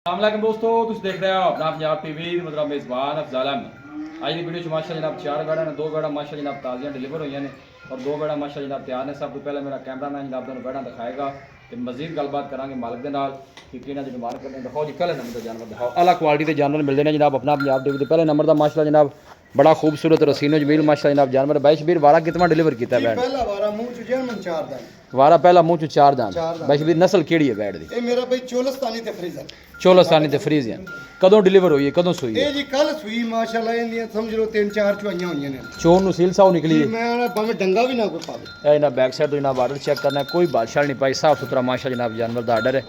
अस्सलाम दोस्तों, तुम देख रहे हो अपना पंजाब टीवी मतलब मेज़बान अफजाल अहमद। आज की वीडियो माशा जनाब 4 बेड़ा ने 2 बेड़ा माशा जनाब ताज़ियाँ डिलीवर हुई ने और 2 बेड़ा माशा जनाब तैयार ने। सब तो पहले मेरा कैमरामैन जनाब तुहानू बेड़ा दिखाएगा तो मजीद गलबात करांगे मालिक के नाल कि किहड़ा जो मालिक करने दिखाओ जी। पहले नंबर का जानवर दिखाओ, अला क्वालिटी के जानवर मिलते हैं जनाब अपना पंजाब टीवी। पहले नंबर का माशा जनाब बड़ा खूबसूरत रसीनो जमील माशा जनाब जानवर। बाई शबीर वारा कितना डिलीवर किया बैड? पहला वारा मुंह च जर्मन 4 दान वारा पहला मुंह च 4 दान। बाई शबीर नस्ल केड़ी है बैड दी? ए मेरा भाई चोलस्तानी ते फ्रीजन। चोलस्तानी ते फ्रीजियन। कदों डिलीवर हुई है, कदों सुई है? ए जी कल सुई माशाल्लाह इंदियां समझ लो 3-4 चुआइयां होईयां ने। चोन नु सील साउ निकली है। मैं ना भाਵੇਂ डंगा भी ना कोई पावे। ए ना बैक साइड तो जनाब आर्डर चेक करना है, कोई बादशाह नहीं पाई, साफ सुथरा माशा जनाब जानवर दा आर्डर है।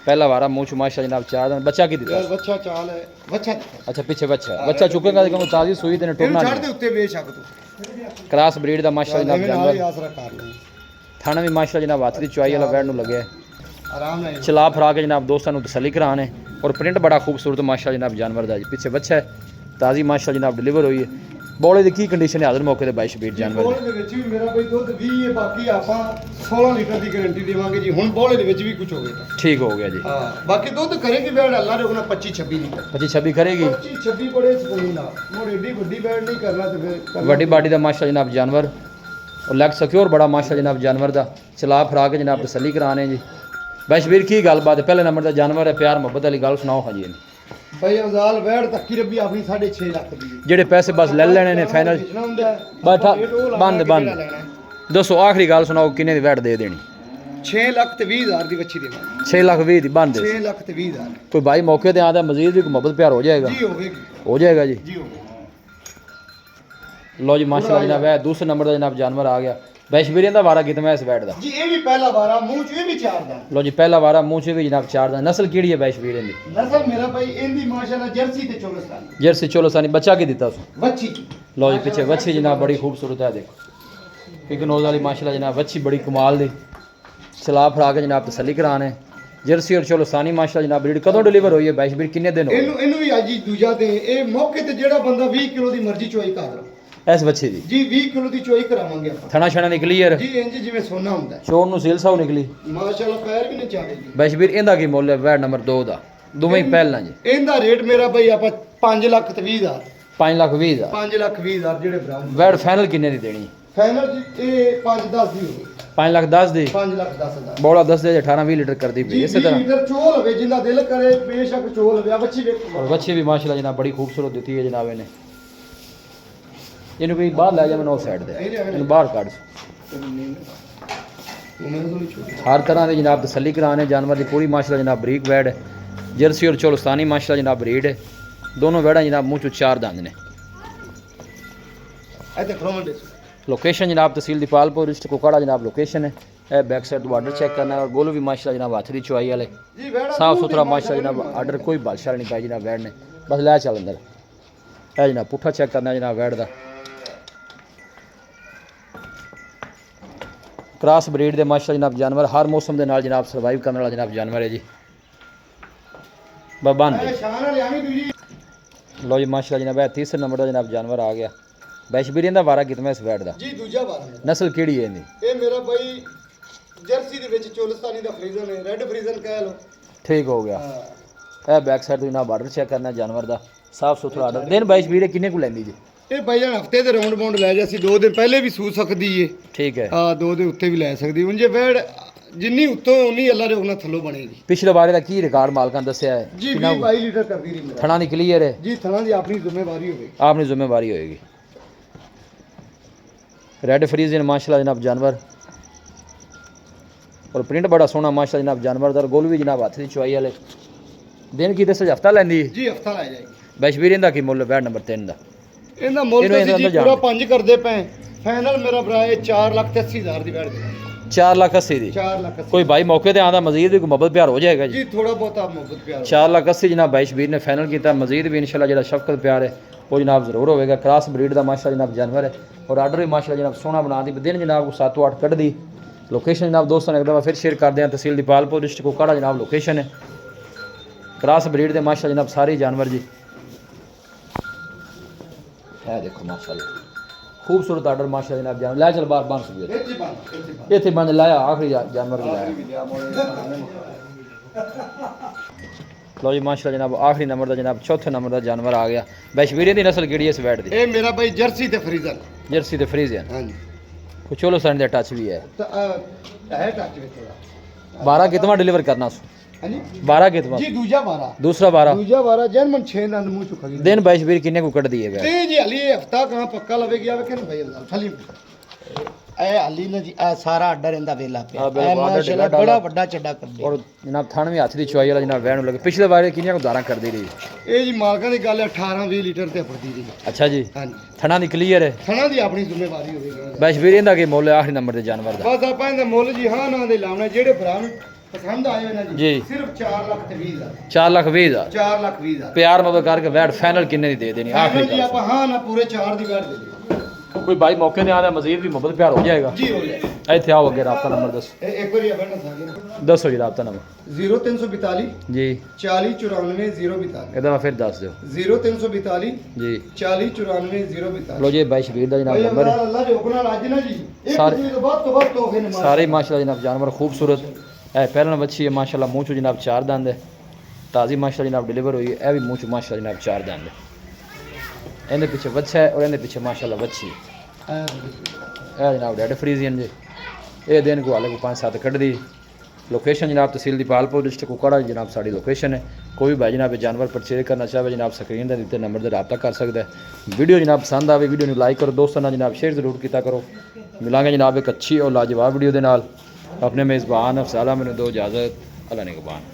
पहला वारा मुंह च माशा जनाब 4 दान। बच्चा की दिता? यार बच्चा चाल है, बच्चा अच्छा पीछे बच्चा है। बच्चा चुकेगा तो ताजी सुई ते टुरना छड़ नहीं। दे उत्ते बेशक तू क्रॉस ब्रीड दा माशा जनाब जानवर। आसरा कर ले थाना भी माशा जनाब हाथ दी चुआई वाला बैड नु लगे आराम नाल चला फरा के जनाब दोस्तों नु तसल्ली कराने। और प्रिंट बड़ा खूबसूरत माशा जनाब जानवर दा। पीछे बच्चा है, ताजी माशा जनाब डिलीवर हुई है। बोले दी की कंडीशन है हाजिर मौके ते 22 बीट जानवर बोले दे विच भी मेरा भाई दुध 20 है, बाकी आपां 16 लीटर दी गारंटी देवांगे जी। हुन बोले दे विच भी कुछ होवे तां ठीक हो गया जी। हां बाकी दुध करेगी बैड अल्लाह रे उना 25-26 लीटर 25-26 करेगी। 25-26 बड़े सुकून नाल। मोर एडी वड्डी बैड नहीं करना ते फिर वड्डी बाडी दा माशा जनाब जानवर और लैग सिक्योर बड़ा माशा जनाब जानवर दा। चला फरा के जनाब तसल्ली कराने जी। भाई शबीर की गलबात है? पहले नंबर का जानवर है, प्यार मुहब्बत वाली गल सुनाओ। हाँ जी भाई अफजाल बैड तक्की रबी अपनी 6.5 लाख दी जेडे पैसे बस ले लेने ने फाइनल बैठा बंद बंद दसो आखिरी गल सुनाओ किन्ने दी वैट दे देनी? 6 लाख ते 20 हज़ार दी बच्ची देवांगे। 6 लाख 20 दी बंद 6 लाख ते 20 हज़ार कोई भाई मौके ते आंदा मजीद भी मुहब्बत प्यार हो जाएगा? जी होगी हो जाएगा जी। जी होगी। लो जी माशाल्लाह जनाब है दूसरे नंबर का जनाब जानवर आ गया। बैशबीरियन का वारा कितना है इस वैट का? जी ये भी पहला वारा मुंह च भी 4 दान। लो जी पहला वारा मुंह च भी जनाब 4 दान। नस्ल केड़ी है बैशबीरियन दी? नस्ल मेरा भाई इंदी माशाल्लाह जर्सी ते चोलस्तानी। जर्सी चोलस्तानी। बच्चा की दिता उस? बच्ची लो जी पीछे बच्ची जनाब बड़ी खूबसूरत है, देखो पिक नोज वाली माशाल्लाह जनाब बच्ची बड़ी कमाल दी। चला फरा के जनाब तसल्ली कराने। जर्सी और चोलस्तानी माशाल्लाह जनाब ब्रीड कदों डिलीवर हुई है बैशबीर? किन्ने दिन हो गए? इनु भी आज ही दूजा दे ए मौके ते जेड़ा बंदा 20 किलो दी मर्जी चोई कर लो इस बच्चे दी जी 20 किलो दी चोई करावांगे ਆਪਾਂ। थना छना निकली यार जी इंज जिवें सोना ਹੁੰਦਾ है। चोर नु सील साउ निकली माशाल्लाह पैर भी नहीं चावेगी। बैशबीर इंदा की मुੱਲ है वैट नंबर 2 ਦਾ ਦੋਵੇਂ ਹੀ ਪਹਿਲਾਂ ਜੀ? ਇਹਦਾ ਰੇਟ ਮੇਰਾ ਭਾਈ ਆਪਾਂ 5 ਲੱਖ ਤੇ 20 ਹਜ਼ਾਰ 5 ਲੱਖ 20 ਹਜ਼ਾਰ 5 ਲੱਖ 20 ਹਜ਼ਾਰ ਜਿਹੜੇ ਬਰਾਊਨ ਵੈਟ ਫਾਈਨਲ ਕਿੰਨੇ ਦੀ ਦੇਣੀ? ਫਾਈਨਲ ਜੀ ਇਹ 5-10 ਦੀ ਹੋਵੇ। 5 ਲੱਖ 10 ਦੀ 5 ਲੱਖ 10 ਹਜ਼ਾਰ ਬੋਲਾ 10 ਦੇ 18-20 ਲੀਟਰ ਕਰਦੀ ਪਈ ਇਸੇ ਤਰ੍ਹਾਂ। ਲੀਟਰ ਚੋਲ ਹੋਵੇ ਜਿੰਦਾ ਦਿਲ ਕਰੇ ਬੇਸ਼ੱਕ ਚੋਲ ਹੋਵੇ। ਆ ਬੱਚੀ ਵੇਖੋ और बच्चे भी माशाल्लाह जनाब बड़ी खूबसूरत ਦਿੱਤੀ है जनाब ने। ਇਹਨੂੰ ਕੋਈ ਬਾਹਰ ਲੈ ਜਾ ਮੈਨੂੰ ਉਸ ਸਾਈਡ ਤੇ ਇਹਨੂੰ ਬਾਹਰ ਕੱਢ। हर तरह की जनाब तसल्ली कराने जानवर की पूरी माशाल्लाह जनाब बरीक वैड है। जर्सी और चोलस्तानी माशाल्लाह जनाब ब्रीड है। दोनों वैड़ा जनाब मुँह चो 4 दंद ने। लोकेशन जनाब तहसील दीपालपुर डिस्ट्रिक्ट कोकाड़ा जनाब लोकेशन है। यह बैक साइड तो आर्डर चेक करना है और गोल भी माशाल्लाह जनाब हाथ की चुआई वाले साफ सुथरा माशाल्लाह जनाब आर्डर कोई बादशाह नहीं पाई जनाब वैड ने। बस लै चल अंदर है जनाब पुट्ठा चेक करना जनाब वैड का। क्रॉस ब्रीड के माशा जनाब जानवर हर मौसम के नाल जनाब सर्वाइव करने वाला जनाब जानवर है जी। बंद लो जी माशा जनाब है तीसरे नंबर का जनाब जानवर आ गया। बैशबीरियन का वारा कितना इस वैट का? जी दूजा वारा। नस्ल केड़ी है इहदी? ਇਹ ਮੇਰਾ ਭਾਈ ਜਰਸੀ ਦੇ ਵਿੱਚ ਚੋਲਸਤਾਨੀ ਦਾ ਫਰੀਜ਼ਨ ਹੈ, ਰੈੱਡ ਫਰੀਜ਼ਨ ਕਹਿ ਲਓ। ठीक हो गया। यह बैक साइड तो जनाब आर्डर चेक करना जानवर का साफ सुथरा आर्डर। दिन बैशबीरियन किन्ने को लैंदी जी? ਇਹ ਭਾਈ ਜਾਨ ਹਫਤੇ ਦੇ ਰਾਉਂਡ ਬਾਉਂਡ ਲੈ ਜਾ ਸੀ 2 ਦਿਨ ਪਹਿਲੇ ਵੀ ਸੂ ਸਕਦੀ ਏ। ठीक है। ਹਾਂ 2 ਦੇ ਉੱਤੇ ਵੀ ਲੈ ਸਕਦੀ। ਉਂਝ ਜੇ ਵੈੜ ਜਿੰਨੀ ਉੱਤੋਂ ਉਨੀ ਅੱਲਾ ਦੇ ਉਹਨਾਂ ਥੱਲੋਂ ਬਣੇਗੀ। पिछले बारे का की रिकॉर्ड मालकां दस्या है? ਜੀ 22 ਲੀਟਰ ਕਰਦੀ ਰਹੀ ਮੇਰਾ। थना की क्लियर है? ਜੀ ਥਣਾ ਦੀ ਆਪਣੀ ਜ਼ਿੰਮੇਵਾਰੀ ਹੋਵੇ। आपनी जिम्मेवारी होएगी। रेड फ्रीजियन माशाल्लाह जनाब जानवर और प्रिंट बड़ा सोहना माशाल्लाह जनाब जानवर का। गोल भी जनाब हाथ की चुआई वाले। दिन की दस हफ्ता लैंदी है ਜੀ ਹਫਤਾ ਲੈ ਜਾਏਗੀ। बैशबीरियन का की मुੱਲ वैट नंबर 3 का? ਇਹਦਾ ਮੁੱਲ ਤਾਂ ਜੀ ਪੂਰਾ 5 ਕਰਦੇ ਪਏ। ਫਾਈਨਲ ਮੇਰਾ ਭਰਾ ਇਹ 4 ਲੱਖ ਤੇ 80 ਹਜ਼ਾਰ ਦੀ ਵੈੜ ਦੇ। 4 लाख 80 दी 4 ਲੱਖ 80। कोई भाई मौके ते आंदा मजीद भी मुहब्बत प्यार हो जाएगा जी। ਜੀ ਥੋੜਾ ਬਹੁਤਾ ਮੁਹੱਬਤ ਪਿਆਰ 4 लाख 80 जनाब बैशबीर ने फाइनल किया। मजीद भी इंशाल्लाह जो शफकत प्यार है वो जनाब जरूर होगा। क्रॉस ब्रीड का माशा जनाब जानवर है और आर्डर भी माशा जनाब सोहना बना दी। दिन जनाब को 7-8 कट दी। लोकेशन जनाब दोस्तों ने एक दफ़ा फिर शेयर कर दें। तहसील दीपालपुर डिस्ट्रिक्ट कोकाड़ा जनाब लोकेशन है। क्रॉस ब्रीड के माशा जनाब सारे जानवर जी है। देखो माशाल्लाह खूबसूरत आर्डर माशा जनाब जानवर। लै चल बार बन सकती इतने बंद लाया आखिरी जानवर को लाया। लो जी माशाल्लाह जनाब आखिरी नंबर का जनाब चौथे नंबर का जानवर आ गया बैशवीरे की नस्ल किहड़ी है इस वैट दी ਇਹ ਮੇਰਾ ਬਾਈ ਜਰਸੀ ਤੇ ਫਰੀਜ਼ਨ जर्सी ते फ्रीजियन ਹਾਂਜੀ कुछ चलो सन दे टच भी है ਤਾਂ ਹੈ ਟੱਚ ਵਿੱਚ ਥੋੜਾ 12 कितवा डिलीवर करना सु ਹਾਂਜੀ 12 कितवा ਜੀ ਦੂਜਾ 12 दूसरा 12 ਦੂਜਾ 12 ਜਰਮਨ 6 ਦੰਦ ਮੂੰਹ ਚੁੱਕਾ ਗਈ दिन बैशवीर किन्ने को कट दिए ਤੇ ਜੀ ਹਲੀ ਇਹ ਹਫਤਾ ਕਹਾਂ ਪੱਕਾ ਲਵੇਗੀ ਆਵੇ ਕਿ ਨਹੀਂ ਭਾਈ ਅੰਦਰ ਫਲੀ ਇਹ ਹਾਲੀ ਨਾ ਜੀ ਆ ਸਾਰਾ ਅੱਡਾ ਰਹਿੰਦਾ ਵੇਲਾ ਪਿਆ ਹਾਂ, ਬਿਲਕੁਲ, ਇਹ ਅੱਡਾ ਮਾਸ਼ਾਅੱਲਾ ਢਿੱਲਾ ਬੜਾ ਢਾਲਾ। ਵੱਡਾ ਚੱਡਾ ਕਰਦੇ और जनाब थान भी हाथ की चुवाई वाला जनाब वैन लगे पिछले बार किन्ने को दारा कर दी रही ਇਹ ਜੀ ਮਾਲਕਾਂ ਦੀ ਗੱਲ ਹੈ 18 20 ਲੀਟਰ ਤੇ ਫੜਦੀ ਦੀ अच्छा जी ਹਾਂਜੀ थना दी क्लियर है ਥਣਾ ਦੀ ਆਪਣੀ ਜ਼ਿੰਮੇਵਾਰੀ ਹੋਵੇਗੀ बैशवीर इंदा के मोल है आखिरी नंबर के जानवर दा ਬਸ ਆਪਾਂ ਇਹਦਾ ਮੁੱਲ ਜੀ ਹਾਂ ਨਾ ਦੇ ਲਾਉਣਾ ਜਿਹੜੇ ਭਰਾ ਨੂੰ ਪਸੰਦ ਆਏ ਹੋਏ ਨਾ ਜੀ। ਜੀ ਸਿਰਫ 4 ਲੱਖ ਤੇ 20 ਹਜ਼ਾਰ 4 लाख 20 हजार 4 ਲੱਖ 20 ਹਜ਼ਾਰ प्यार मोहब्बत करके वैट फाइनल किन्ने दी दे देनी ਆਖਰੀ आखिरी ਜੀ ਆਪਾਂ ਹਾਂ ਨਾ ਪੂਰੇ 4 ਦੀ ਵੈਟ ਦੇ ਦੇ कोई भाई मौके ने आना मजीद भी मोहब्बत प्यार हो जाएगा ਜੀ ਹੋ ਜਾਏ ਇੱਥੇ ਆਓ ਅੱਗੇ ਰਾਬਤਾ ਨੰਬਰ ਦੱਸੋ ਇਹ ਇੱਕ ਵਾਰੀ ਆਪਣਾ ਸਾਗੇ ਦੱਸੋ ਜੀ ਰਾਬਤਾ ਨੰਬਰ 0342 ਜੀ 40 94 042 ਇਹਦਾ ਮੈਂ ਫਿਰ ਦੱਸ ਦਿਓ 0342 ਜੀ 40 94 042 ਲੋ ਜੀ ਬਾਈ ਸ਼ਬੀਰ ਦਾ ਜਨਾਬ ਭਾਈ ਨੰਬਰ ਅੱਲਾਹ ਅੱਲਾਹ ਦੇ ਹੁਕਮ ਨਾਲ ਅੱਜ ਨਾ ਜੀ ਇੱਕ ਸਾਰੇ- ਦੂਜੇ ਤੋਂ ਵੱਧ ਤੋਹਫੇ ਨੇ ਸਾਰੇ ਮਾਸ਼ਾਅੱਲਾ ਜਨਾਬ ਜਾਨਵਰ ਖੂਬਸੂਰਤ ਇਹ ਪਹਿਲਾਂ ਬੱਚੀ ਹੈ ਮਾਸ਼ਾਅੱਲਾ ਮੂੰਹ ਚੋਂ ਜਨਾਬ 4 ਦੰਦ ਹੈ ਤਾਜ਼ੀ ਮਾਸ਼ਾਅੱਲਾ ਜਨਾਬ ਡਿਲੀਵਰ ਹੋਈ ਹੈ ਇਹ ਵੀ ਮੂੰਹ ਚੋਂ ਮਾਸ਼ਾਅੱਲਾ ਜਨਾਬ 4 ਦੰਦ ਹੈ ਇਹਦੇ ਪਿੱਛੇ ਬੱਚਾ ਹੈ ਔਰ ਇਹਦੇ ਪਿੱਛੇ ਮਾਸ਼ਾਅੱਲਾ ਬੱਚੀ ਹੈ ਇਹ ਜਨਾਬ ਡੈਡ ਫਰੀਜ਼ੀਅਨ ਜੀ ਇਹ ਦਿਨ ਕੋ ਹਾਲੇ ਕੋ 5-7 ਕੱਢਦੀ ਲੋਕੇਸ਼ਨ जनाब तहसील दीपालपुर डिस्ट्रिक्ट कुकड़ा जनाब साड़ी लोकेशन है कोई भी भाई जनाब ये जानवर परचेज करना चाहे जनाब स्क्रीन के दिते नंबर से रब्ता कर सकता है वीडियो जनाब पसंद आए वीडियो को लाइक करो दोस्तों ना जनाब शेयर जरूर किया करो मिलांगे जनाब एक अच्छी और लाजवाब वीडियो के नाल अपने मेज़बान अफसाला मैंने दो इजाज़त अल्लाह ने कुर्बान।